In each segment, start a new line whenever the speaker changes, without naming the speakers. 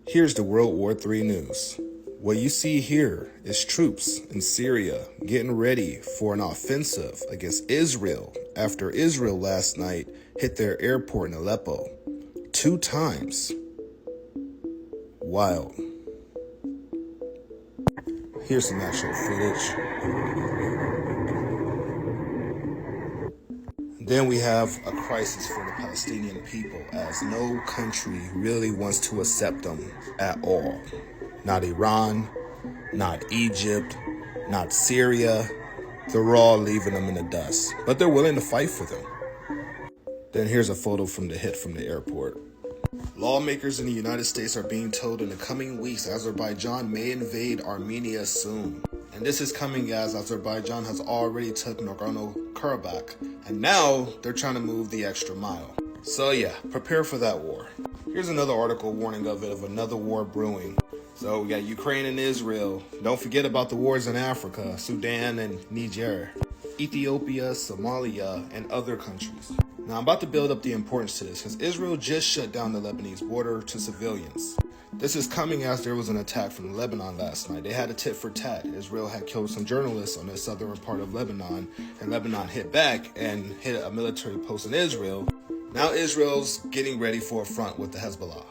Here's the World War III news. What you see here is troops in Syria getting ready for an offensive against Israel after Israel last night hit their airport in Aleppo 2 times. Wild. Here's some actual footage. Then we have a crisis for the Palestinian people, as no country really wants to accept them at all. Not Iran, not Egypt, not Syria. They're all leaving them in the dust, but they're willing to fight for them. Then here's a photo from the hit from the airport. Lawmakers in the United States are being told in the coming weeks Azerbaijan may invade Armenia soon. And this is coming as Azerbaijan has already took Nagorno-Karabakh, and now they're trying to move the extra mile. So yeah, prepare for that war. Here's another article warning of another war brewing. So we got Ukraine and Israel. Don't forget about the wars in Africa, Sudan and Niger, Ethiopia, Somalia, and other countries. Now I'm about to build up the importance to this because Israel just shut down the Lebanese border to civilians. This is coming as there was an attack from Lebanon last night. They had a tit for tat. Israel had killed some journalists on the southern part of Lebanon, and Lebanon hit back and hit a military post in Israel. Now Israel's getting ready for a front with the Hezbollah.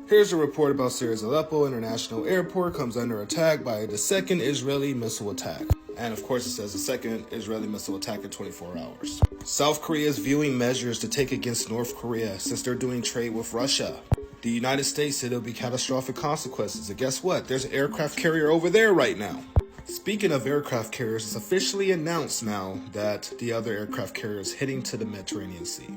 Here's a report about Syria's Aleppo International Airport comes under attack by the second Israeli missile attack. And of course it says the second Israeli missile attack in 24 hours. South Korea is viewing measures to take against North Korea since they're doing trade with Russia. The United States said it'll be catastrophic consequences. And guess what? There's an aircraft carrier over there right now. Speaking of aircraft carriers, it's officially announced now that the other aircraft carrier is heading to the Mediterranean Sea.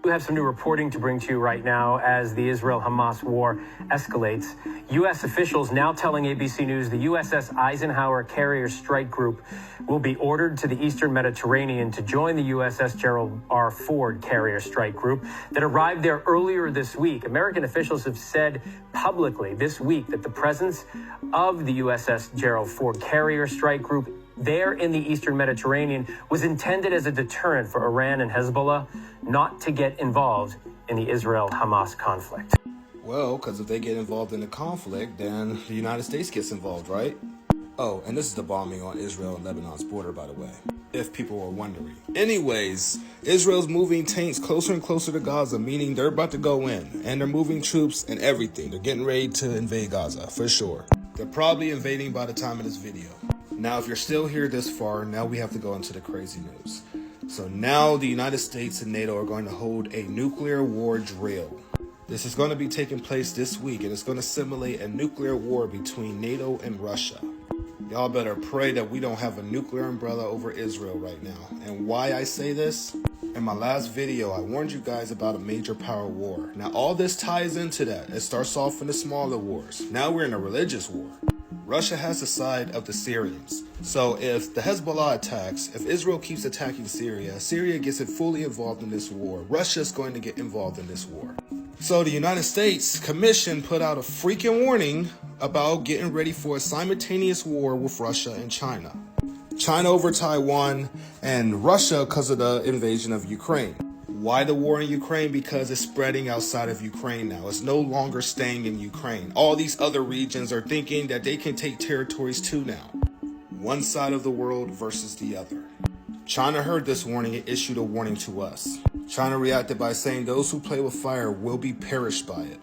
We have some new reporting to bring to you right now as the Israel-Hamas war escalates. U.S. officials now telling ABC News the USS Eisenhower Carrier Strike Group will be ordered to the Eastern Mediterranean to join the USS Gerald R. Ford Carrier Strike Group that arrived there earlier this week. American officials have said publicly this week that the presence of the USS Gerald Ford Carrier Strike Group there in the Eastern Mediterranean was intended as a deterrent for Iran and Hezbollah not to get involved in the Israel-Hamas conflict.
Well, because if they get involved in the conflict, then the United States gets involved, right? Oh, and this is the bombing on Israel and Lebanon's border, by the way, if people were wondering. Anyways, Israel's moving tanks closer and closer to Gaza, meaning they're about to go in, and they're moving troops and everything. They're getting ready to invade Gaza, for sure. They're probably invading by the time of this video. Now, if you're still here this far, now we have to go into the crazy news. So now the United States and NATO are going to hold a nuclear war drill. This is going to be taking place this week, and it's going to simulate a nuclear war between NATO and Russia. Y'all better pray that we don't have a nuclear umbrella over Israel right now. And why I say this? In my last video, I warned you guys about a major power war. Now, all this ties into that. It starts off in the smaller wars. Now we're in a religious war. Russia has the side of the Syrians. So if the Hezbollah attacks, if Israel keeps attacking Syria, Syria gets it fully involved in this war. Russia's going to get involved in this war. So the United States Commission put out a freaking warning about getting ready for a simultaneous war with Russia and China. China over Taiwan and Russia because of the invasion of Ukraine. Why the war in Ukraine? Because it's spreading outside of Ukraine now. It's no longer staying in Ukraine. All these other regions are thinking that they can take territories too now. One side of the world versus the other. China heard this warning and issued a warning to us. China reacted by saying those who play with fire will be perished by it.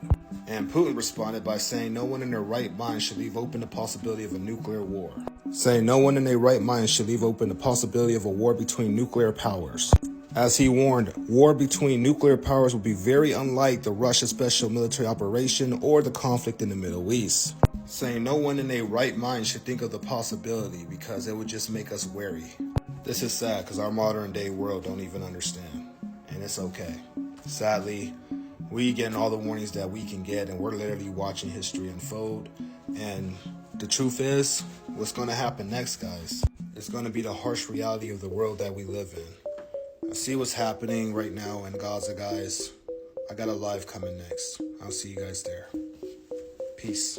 And Putin responded by saying no one in their right mind should leave open the possibility of a nuclear war. Saying no one in their right mind should leave open the possibility of a war between nuclear powers. As he warned, war between nuclear powers would be very unlike the Russia special military operation or the conflict in the Middle East. Saying no one in their right mind should think of the possibility because it would just make us wary. This is sad because our modern day world don't even understand. And it's okay. Sadly, we getting all the warnings that we can get, and we're literally watching history unfold. And the truth is, what's going to happen next, guys? It's going to be the harsh reality of the world that we live in. I see what's happening right now in Gaza, guys. I got a live coming next. I'll see you guys there. Peace.